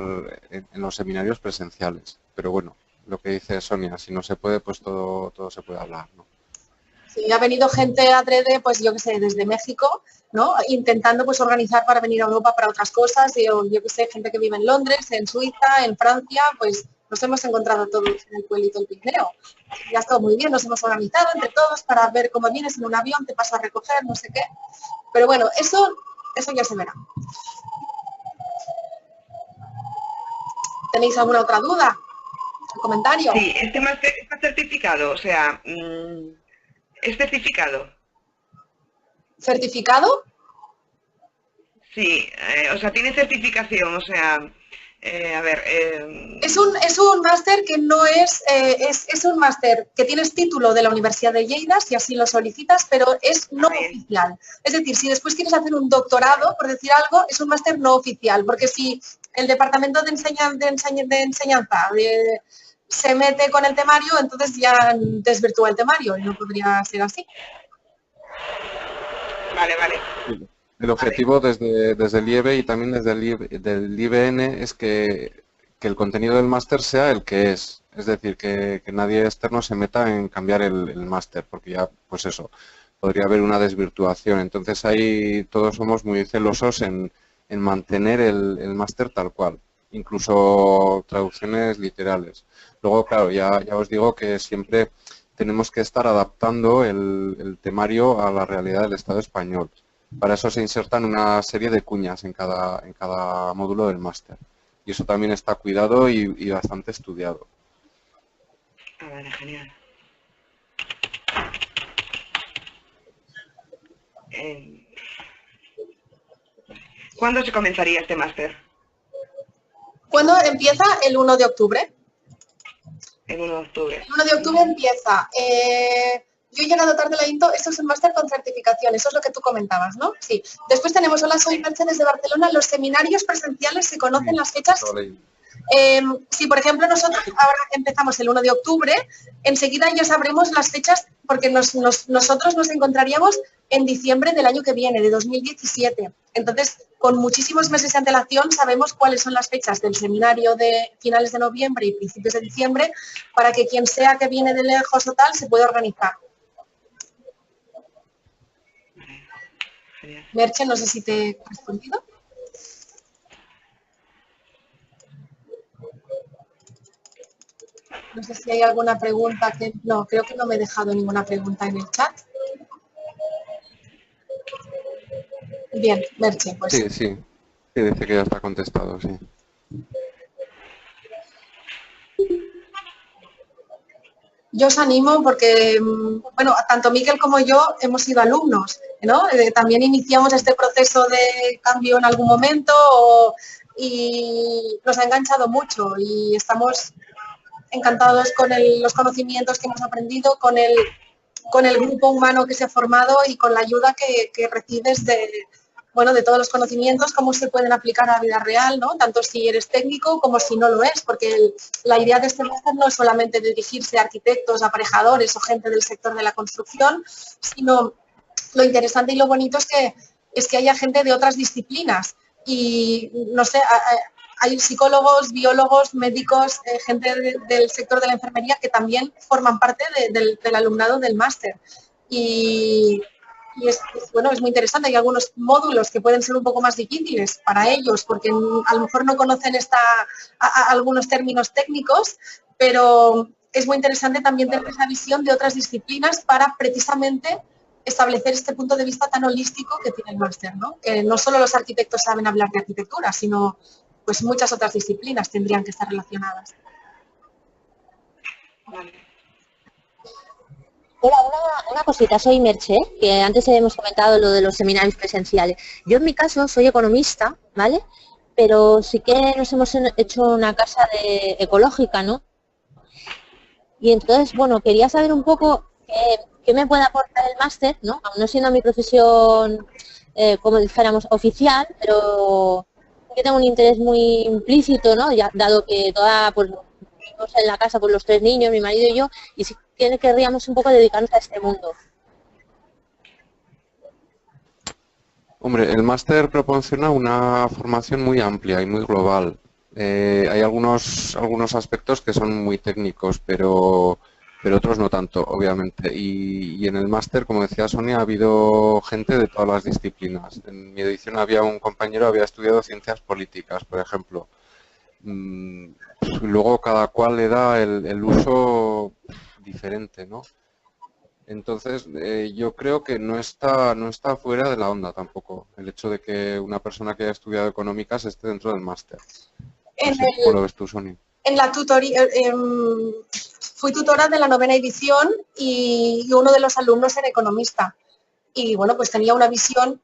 [SPEAKER 1] en los seminarios presenciales. Pero bueno, lo que dice Sonia, si no se puede, pues todo se puede hablar, ¿no?
[SPEAKER 2] Sí, ha venido gente adrede, pues yo qué sé, desde México, ¿no? Intentando pues organizar para venir a Europa para otras cosas, yo qué sé, gente que vive en Londres, en Suiza, en Francia, pues nos hemos encontrado todos en el pueblito del Pirineo. Ya ha estado muy bien, nos hemos organizado entre todos para ver cómo vienes en un avión, te paso a recoger, no sé qué. Pero bueno, eso ya se verá. ¿Tenéis alguna otra duda? ¿Comentario?
[SPEAKER 4] Sí, este máster está certificado, o sea, ¿es certificado?
[SPEAKER 2] ¿Certificado?
[SPEAKER 4] Sí, o sea, tiene certificación, o sea, a ver...
[SPEAKER 2] Es un máster que no es un máster que tienes título de la Universidad de Lleida, si así lo solicitas, pero es no oficial. Es decir, si después quieres hacer un doctorado, por decir algo, es un máster no oficial, porque si el Departamento de Enseñanza se mete con el temario, entonces ya desvirtúa el temario y no podría ser así.
[SPEAKER 4] Vale.
[SPEAKER 1] El objetivo desde el IEB y también desde del IBN es que el contenido del máster sea el que es. Es decir, que nadie externo se meta en cambiar el máster, porque ya, pues eso, podría haber una desvirtuación. Entonces ahí todos somos muy celosos en mantener el máster tal cual, incluso traducciones literales. Luego, claro, ya os digo que siempre tenemos que estar adaptando el temario a la realidad del Estado español. Para eso se insertan una serie de cuñas en cada módulo del máster. Y eso también está cuidado y bastante estudiado.
[SPEAKER 4] Vale, genial. ¿Cuándo se comenzaría este máster?
[SPEAKER 2] ¿Cuándo empieza? El 1 de octubre.
[SPEAKER 4] El 1 de octubre.
[SPEAKER 2] El 1 de octubre empieza. Yo he llegado tarde a la INTO, esto es un máster con certificación, eso es lo que tú comentabas, ¿no? Sí. Después tenemos, hola, soy Mercedes de Barcelona, los seminarios presenciales se conocen las fechas. Si, por ejemplo, nosotros ahora empezamos el 1 de octubre, enseguida ya sabremos las fechas porque nosotros nos encontraríamos en diciembre del año que viene, de 2017. Entonces, con muchísimos meses de antelación sabemos cuáles son las fechas del seminario de finales de noviembre y principios de diciembre para que quien sea que viene de lejos o tal se pueda organizar. Merche, no sé si te he respondido. No sé si hay alguna pregunta que... No, creo que no me he dejado ninguna pregunta en el chat. Bien, Merche, pues...
[SPEAKER 1] Sí, sí. Sí, dice que ya está contestado, sí.
[SPEAKER 2] Yo os animo porque, bueno, tanto Miquel como yo hemos sido alumnos, ¿no? También iniciamos este proceso de cambio en algún momento y nos ha enganchado mucho y estamos encantados con los conocimientos que hemos aprendido, con el grupo humano que se ha formado y con la ayuda que recibes de todos los conocimientos, cómo se pueden aplicar a la vida real, ¿no? Tanto si eres técnico como si no lo es, porque la idea de este máster no es solamente dirigirse a arquitectos, aparejadores o gente del sector de la construcción, sino lo interesante y lo bonito es que haya gente de otras disciplinas y, no sé, hay psicólogos, biólogos, médicos, gente del sector de la enfermería que también forman parte del alumnado del máster. Y es muy interesante. Hay algunos módulos que pueden ser un poco más difíciles para ellos porque a lo mejor no conocen algunos términos técnicos, pero es muy interesante también tener esa visión de otras disciplinas para precisamente establecer este punto de vista tan holístico que tiene el máster, ¿no? Que no solo los arquitectos saben hablar de arquitectura, sino pues muchas otras disciplinas tendrían que estar relacionadas.
[SPEAKER 5] Hola, una cosita, soy Merche, que antes hemos comentado lo de los seminarios presenciales. Yo en mi caso soy economista, ¿vale? Pero sí que nos hemos hecho una casa ecológica, ¿no? Y entonces, bueno, quería saber un poco qué me puede aportar el máster, ¿no? Aún no siendo mi profesión, como dijéramos, oficial, pero que tengo un interés muy implícito, ¿no? Ya, dado que pues, vivimos en la casa por los 3 niños, mi marido y yo, y sí que querríamos un poco dedicarnos a este mundo.
[SPEAKER 1] Hombre, el máster proporciona una formación muy amplia y muy global. Hay algunos aspectos que son muy técnicos, pero otros no tanto, obviamente. Y en el máster, como decía Sonia, ha habido gente de todas las disciplinas. En mi edición había un compañero que había estudiado ciencias políticas, por ejemplo. Luego cada cual le da el uso diferente, ¿no? Entonces, yo creo que no está fuera de la onda tampoco el hecho de que una persona que haya estudiado económicas esté dentro del máster. No sé, ¿cómo lo ves tú, Sonia?
[SPEAKER 2] En la tutoría, fui tutora de la 9ª edición y uno de los alumnos era economista. Y bueno, pues tenía una visión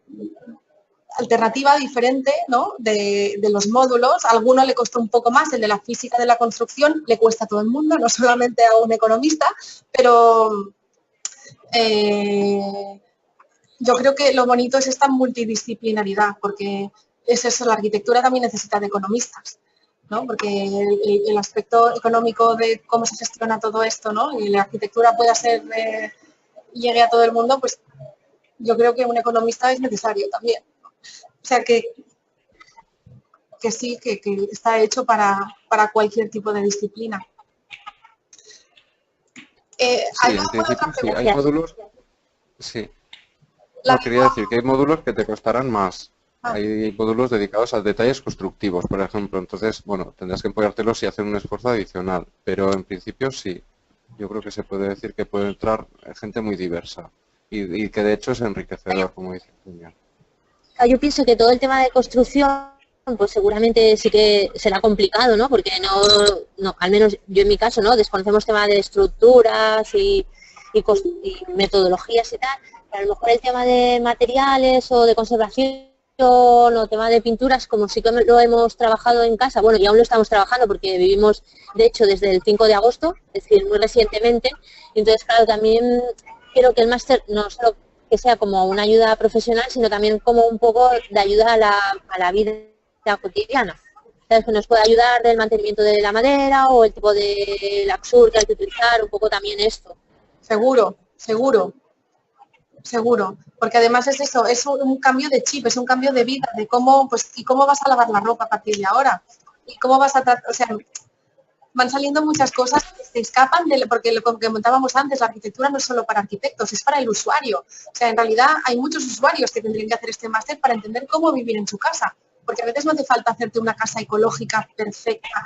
[SPEAKER 2] alternativa, diferente, ¿no? de los módulos. A alguno le costó un poco más, el de la física de la construcción, le cuesta a todo el mundo, no solamente a un economista, pero yo creo que lo bonito es esta multidisciplinaridad, porque es eso, la arquitectura también necesita de economistas, ¿no? Porque el aspecto económico de cómo se gestiona todo esto, ¿no? Y la arquitectura pueda ser, llegue a todo el mundo, pues yo creo que un economista es necesario también. O sea que sí, que está hecho para cualquier tipo de disciplina.
[SPEAKER 1] Sí, en principio sí, hay módulos. Sí. No, quería decir que hay módulos que te costarán más. Hay módulos dedicados a detalles constructivos, por ejemplo. Entonces, bueno, tendrás que apoyártelos y hacer un esfuerzo adicional. Pero en principio sí. Yo creo que se puede decir que puede entrar gente muy diversa. Y que de hecho es enriquecedor, como dice el señor.
[SPEAKER 5] Yo pienso que todo el tema de construcción, pues seguramente sí que será complicado, ¿no? Porque no, al menos yo en mi caso, ¿no? Desconocemos temas de estructuras y metodologías y tal. Pero a lo mejor el tema de materiales o de conservación o tema de pinturas, como sí que lo hemos trabajado en casa, bueno, y aún lo estamos trabajando porque vivimos, de hecho, desde el 5 de agosto, es decir, muy recientemente. Entonces, claro, también quiero que el máster no solo que sea como una ayuda profesional, sino también como un poco de ayuda a la vida cotidiana. ¿Sabes? Que nos puede ayudar del mantenimiento de la madera o el tipo de laxur que hay que utilizar, un poco también esto.
[SPEAKER 2] Seguro, seguro. seguro, porque además es eso, es un cambio de chip, es un cambio de vida, de cómo, pues, y cómo vas a lavar la ropa a partir de ahora, y cómo vas a tratar, o sea, van saliendo muchas cosas que se escapan de, porque lo que comentábamos antes, la arquitectura no es solo para arquitectos, es para el usuario. O sea, en realidad hay muchos usuarios que tendrían que hacer este máster para entender cómo vivir en su casa, porque a veces no hace falta hacerte una casa ecológica perfecta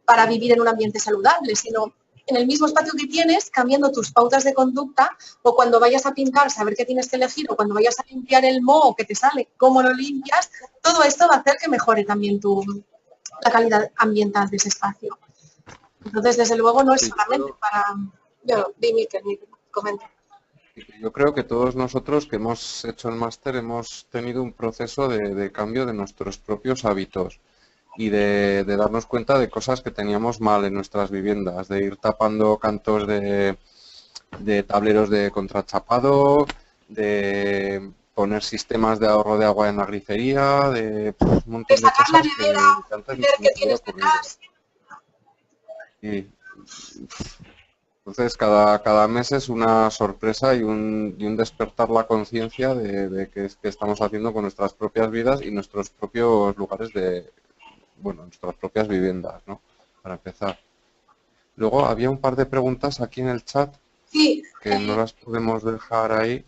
[SPEAKER 2] para vivir en un ambiente saludable, sino en el mismo espacio que tienes, cambiando tus pautas de conducta, o cuando vayas a pintar, saber qué tienes que elegir, o cuando vayas a limpiar el moho que te sale, cómo lo limpias, todo esto va a hacer que mejore también la calidad ambiental de ese espacio. Entonces, desde luego, no es solamente para... Yo, dime que comenta.
[SPEAKER 1] Yo creo que todos nosotros que hemos hecho el máster hemos tenido un proceso de cambio de nuestros propios hábitos y de darnos cuenta de cosas que teníamos mal en nuestras viviendas, de ir tapando cantos de tableros de contrachapado, de poner sistemas de ahorro de agua en la grifería, de un montón de cosas
[SPEAKER 2] la nevera,
[SPEAKER 1] que antes
[SPEAKER 2] ver qué tienes detrás.
[SPEAKER 1] Y entonces cada mes es una sorpresa y un despertar la conciencia de qué es que estamos haciendo con nuestras propias vidas y nuestros propios lugares nuestras propias viviendas, ¿no? Para empezar. Luego había un par de preguntas aquí en el chat que no las podemos dejar ahí.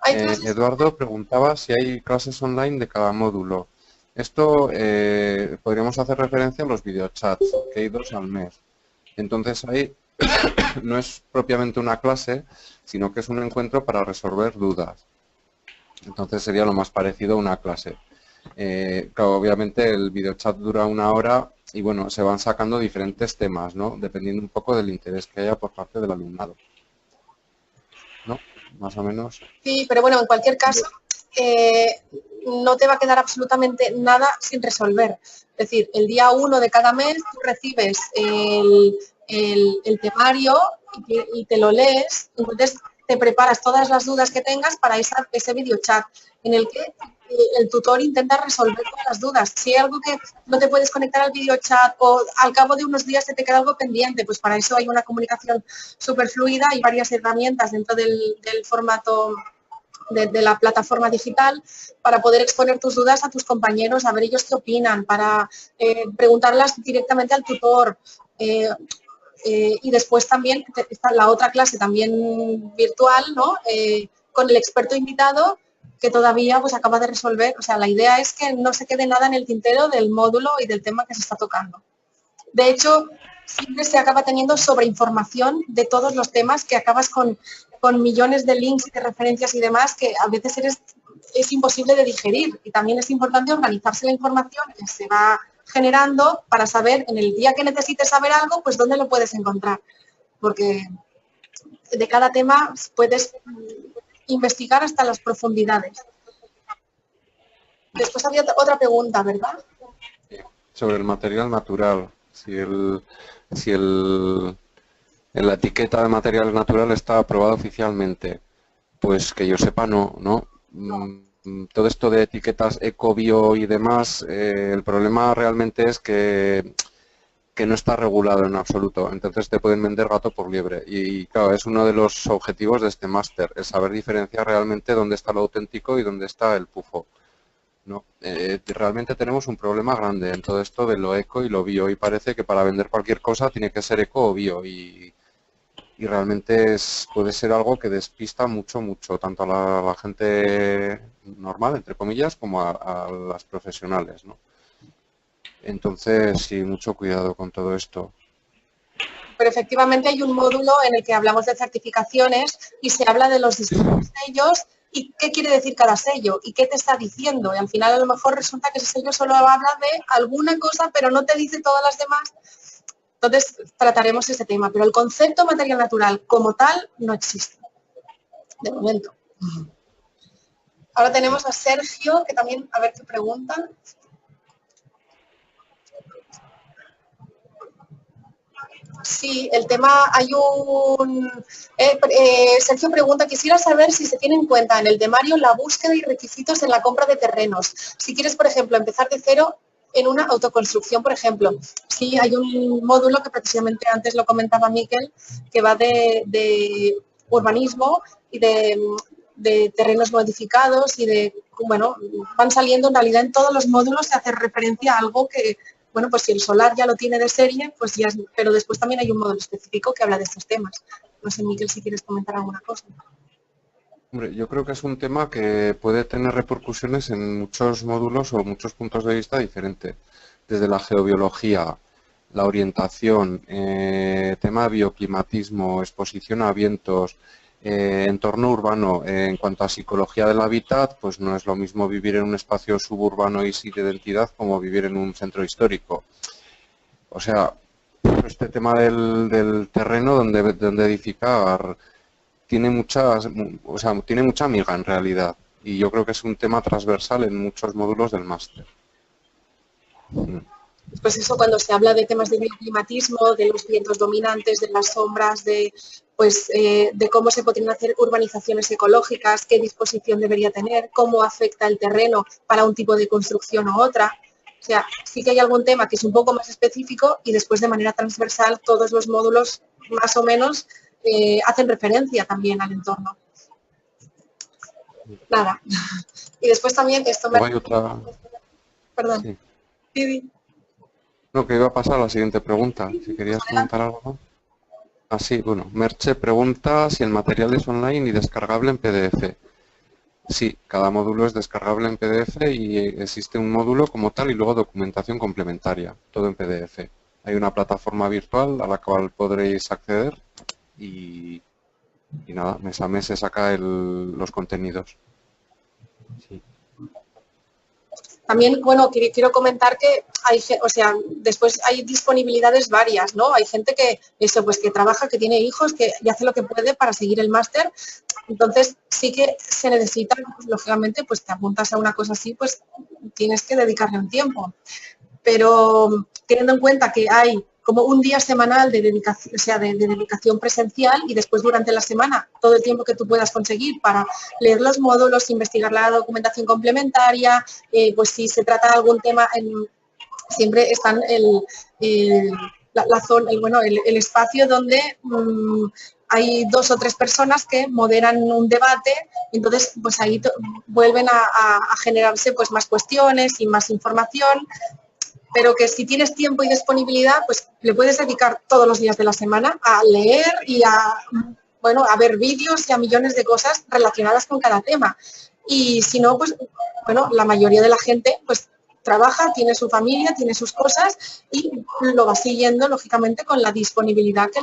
[SPEAKER 1] Eduardo preguntaba si hay clases online de cada módulo. Esto podríamos hacer referencia a los videochats, que hay 2 al mes. Entonces ahí no es propiamente una clase, sino que es un encuentro para resolver dudas. Entonces sería lo más parecido a una clase. Claro, obviamente el videochat dura 1 hora y bueno, se van sacando diferentes temas, ¿no? Dependiendo un poco del interés que haya por parte del alumnado. ¿No? Más o menos.
[SPEAKER 2] Sí, pero bueno, en cualquier caso, no te va a quedar absolutamente nada sin resolver. Es decir, el día 1 de cada mes tú recibes el temario y te lo lees, entonces te preparas todas las dudas que tengas para ese videochat en el que el tutor intenta resolver todas las dudas. Si hay algo que no te puedes conectar al videochat o al cabo de unos días te queda algo pendiente, pues para eso hay una comunicación súper fluida y varias herramientas dentro del formato de la plataforma digital para poder exponer tus dudas a tus compañeros, a ver ellos qué opinan, para preguntarlas directamente al tutor. Y después también está la otra clase también virtual, ¿no? Con el experto invitado que todavía pues acaba de resolver. O sea, la idea es que no se quede nada en el tintero del módulo y del tema que se está tocando. De hecho, siempre se acaba teniendo sobreinformación de todos los temas, que acabas con millones de links, de referencias y demás que a veces es imposible de digerir. Y también es importante organizarse la información que se va generando para saber en el día que necesites saber algo, pues dónde lo puedes encontrar. Porque de cada tema puedes investigar hasta las profundidades. Después había otra pregunta, ¿verdad?
[SPEAKER 1] Sobre el material natural. Si la etiqueta de material natural está aprobada oficialmente. Pues que yo sepa, no. Todo esto de etiquetas eco, bio y demás, el problema realmente es que no está regulado en absoluto. Entonces te pueden vender gato por liebre. Y claro, es uno de los objetivos de este máster, el saber diferenciar realmente dónde está lo auténtico y dónde está el pufo. ¿No? Realmente tenemos un problema grande en todo esto de lo eco y lo bio. Y parece que para vender cualquier cosa tiene que ser eco o bio. Y realmente puede ser algo que despista mucho, tanto a la gente normal, entre comillas, como a las profesionales, ¿no? Entonces, sí, mucho cuidado con todo esto.
[SPEAKER 2] Pero efectivamente hay un módulo en el que hablamos de certificaciones y se habla de los distintos sellos y qué quiere decir cada sello y qué te está diciendo. Y al final a lo mejor resulta que ese sello solo habla de alguna cosa, pero no te dice todas las demás. Entonces trataremos ese tema, pero el concepto material natural como tal no existe, de momento. Ahora tenemos a Sergio, que también, a ver qué pregunta. Sí, el tema, hay un... Sergio pregunta, quisiera saber si se tiene en cuenta en el temario la búsqueda y requisitos en la compra de terrenos. Si quieres, por ejemplo, empezar de cero en una autoconstrucción, por ejemplo. Sí, hay un módulo que precisamente antes lo comentaba Miquel, que va de urbanismo y de de terrenos modificados y de, bueno, van saliendo en realidad en todos los módulos se hace referencia a algo que, bueno, pues si el solar ya lo tiene de serie, pues ya, pero después también hay un módulo específico que habla de estos temas. No sé, Miquel, si quieres comentar alguna cosa.
[SPEAKER 1] Hombre, yo creo que es un tema que puede tener repercusiones en muchos módulos o muchos puntos de vista diferentes, desde la geobiología, la orientación, tema de bioclimatismo, exposición a vientos, entorno urbano. En cuanto a psicología del hábitat, pues no es lo mismo vivir en un espacio suburbano y sin identidad como vivir en un centro histórico. O sea, este tema del terreno donde edificar tiene tiene mucha miga en realidad, y yo creo que es un tema transversal en muchos módulos del máster.
[SPEAKER 2] Pues eso, cuando se habla de temas de bioclimatismo, de los vientos dominantes, de las sombras, de cómo se podrían hacer urbanizaciones ecológicas, qué disposición debería tener, cómo afecta el terreno para un tipo de construcción u otra. O sea, sí que hay algún tema que es un poco más específico y después de manera transversal todos los módulos más o menos hacen referencia también al entorno. Nada. Y después también esto me...
[SPEAKER 1] Hay otra...
[SPEAKER 2] Perdón. Sí.
[SPEAKER 1] No, que iba a pasar a la siguiente pregunta. Si querías comentar algo. Ah, sí, bueno. Merche pregunta si el material es online y descargable en PDF. Sí, cada módulo es descargable en PDF y existe un módulo como tal y luego documentación complementaria, todo en PDF. Hay una plataforma virtual a la cual podréis acceder y nada, mes a mes se saca los contenidos. Sí.
[SPEAKER 2] También, bueno, quiero comentar que hay, o sea, después hay disponibilidades varias, ¿no? Hay gente que, eso, pues que trabaja, que tiene hijos, que y hace lo que puede para seguir el máster. Entonces, sí que se necesita, pues, lógicamente, pues te apuntas a una cosa así, pues tienes que dedicarle un tiempo. Pero teniendo en cuenta que hay como un día semanal de dedicación, o sea, de dedicación presencial y después durante la semana todo el tiempo que tú puedas conseguir para leer los módulos, investigar la documentación complementaria, pues si se trata de algún tema, siempre están la zona, el espacio donde hay 2 o 3 personas que moderan un debate, entonces pues ahí vuelven a generarse pues más cuestiones y más información. Pero que si tienes tiempo y disponibilidad, pues le puedes dedicar todos los días de la semana a leer y a ver vídeos y a millones de cosas relacionadas con cada tema. Y si no, pues, bueno, la mayoría de la gente, pues, trabaja, tiene su familia, tiene sus cosas y lo va siguiendo, lógicamente, con la disponibilidad que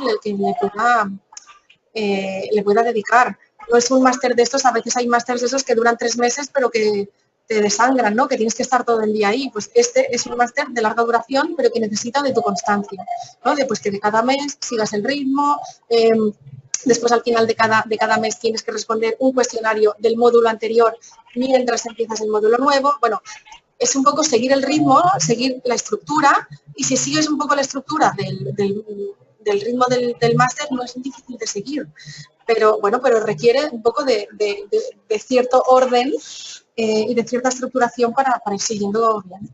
[SPEAKER 2] le pueda dedicar. No es un máster de estos, a veces hay másteres de esos que duran 3 meses, pero que te desangran, ¿no? Que tienes que estar todo el día ahí. Pues este es un máster de larga duración, pero que necesita de tu constancia, ¿no? De, pues, que de cada mes sigas el ritmo, después al final de cada mes tienes que responder un cuestionario del módulo anterior mientras empiezas el módulo nuevo. Bueno, es un poco seguir el ritmo, seguir la estructura, y si sigues un poco la estructura del ritmo del máster no es difícil de seguir. Pero bueno, pero requiere un poco de cierto orden y de cierta estructuración para ir siguiendo bien.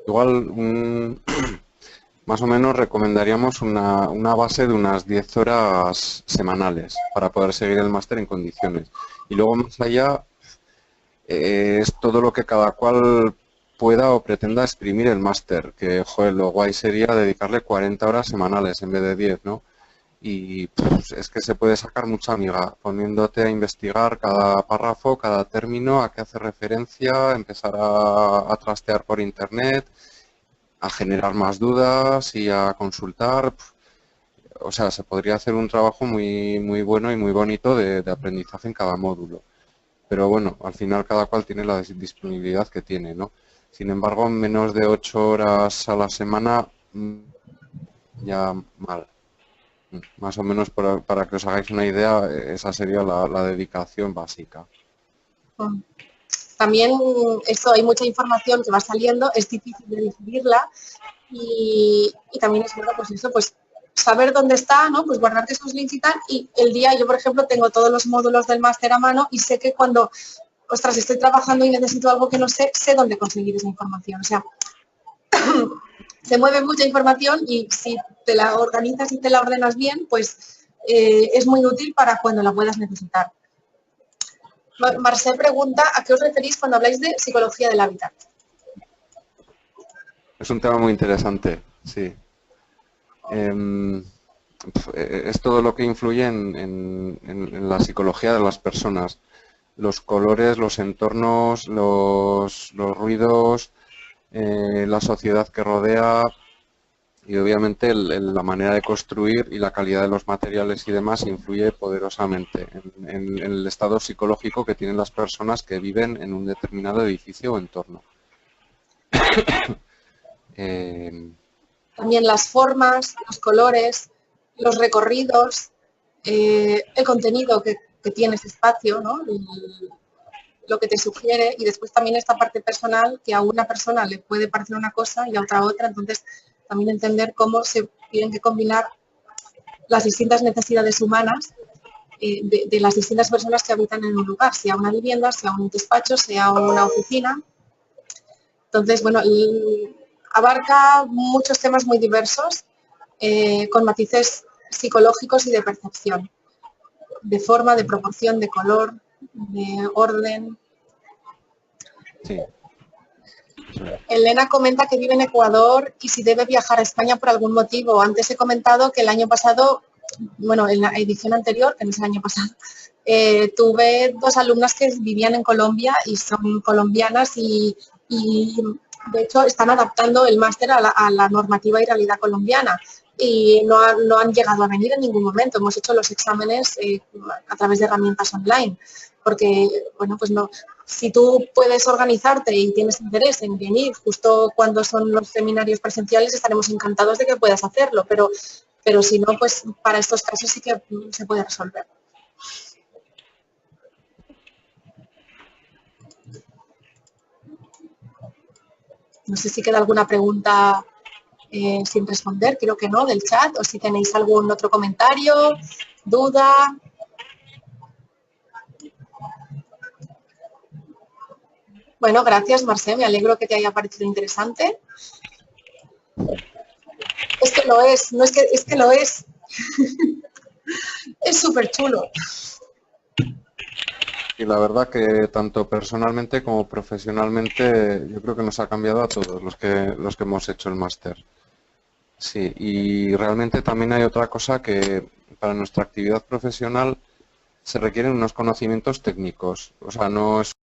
[SPEAKER 1] Igual, más o menos recomendaríamos una base de unas 10 horas semanales para poder seguir el máster en condiciones. Y luego más allá es todo lo que cada cual pueda o pretenda exprimir el máster, que joder, lo guay sería dedicarle 40 horas semanales en vez de 10, ¿no? Y pues, es que se puede sacar mucha miga poniéndote a investigar cada párrafo, cada término, a qué hace referencia, empezar a trastear por internet, a generar más dudas y a consultar. O sea, se podría hacer un trabajo muy, muy bueno y muy bonito de aprendizaje en cada módulo. Pero bueno, al final cada cual tiene la disponibilidad que tiene, ¿no? Sin embargo, en menos de 8 horas a la semana, ya mal. Más o menos para que os hagáis una idea, esa sería la dedicación básica.
[SPEAKER 2] También esto, hay mucha información que va saliendo, es difícil de digerirla y también es bueno, pues eso, pues saber dónde está, ¿no? Pues guardarte esos links y tal, y el día, yo por ejemplo tengo todos los módulos del máster a mano y sé que cuando, ostras, estoy trabajando y necesito algo que no sé, sé dónde conseguir esa información. O sea, se mueve mucha información y si te la organizas y te la ordenas bien, pues es muy útil para cuando la puedas necesitar. Marcel pregunta, ¿a qué os referís cuando habláis de psicología del hábitat?
[SPEAKER 1] Es un tema muy interesante, sí. Es todo lo que influye en la psicología de las personas. Los colores, los entornos, los ruidos, la sociedad que rodea y obviamente la manera de construir y la calidad de los materiales y demás influye poderosamente en el estado psicológico que tienen las personas que viven en un determinado edificio o entorno.
[SPEAKER 2] También las formas, los colores, los recorridos, el contenido que tiene ese espacio, ¿no? Lo que te sugiere, y después también esta parte personal que a una persona le puede parecer una cosa y a otra, entonces también entender cómo se tienen que combinar las distintas necesidades humanas de las distintas personas que habitan en un lugar, sea una vivienda, sea un despacho, sea una oficina. Entonces, bueno, abarca muchos temas muy diversos, con matices psicológicos y de percepción, de forma, de proporción, de color, de orden.
[SPEAKER 1] Sí.
[SPEAKER 2] Elena comenta que vive en Ecuador y si debe viajar a España por algún motivo. Antes he comentado que el año pasado, bueno, en la edición anterior, que no es el año pasado, tuve 2 alumnas que vivían en Colombia y son colombianas y de hecho están adaptando el máster a la normativa y realidad colombiana y no han llegado a venir en ningún momento. Hemos hecho los exámenes a través de herramientas online porque, bueno, pues no. Si tú puedes organizarte y tienes interés en venir justo cuando son los seminarios presenciales, estaremos encantados de que puedas hacerlo, pero si no, pues para estos casos sí que se puede resolver. No sé si queda alguna pregunta sin responder, creo que no, del chat, o si tenéis algún otro comentario, duda. Bueno, gracias, Marcel, me alegro que te haya parecido interesante. Es que lo es, no es que lo es. Es súper chulo.
[SPEAKER 1] Y la verdad que tanto personalmente como profesionalmente yo creo que nos ha cambiado a todos los que hemos hecho el máster. Sí, y realmente también hay otra cosa que para nuestra actividad profesional se requieren unos conocimientos técnicos. O sea, no es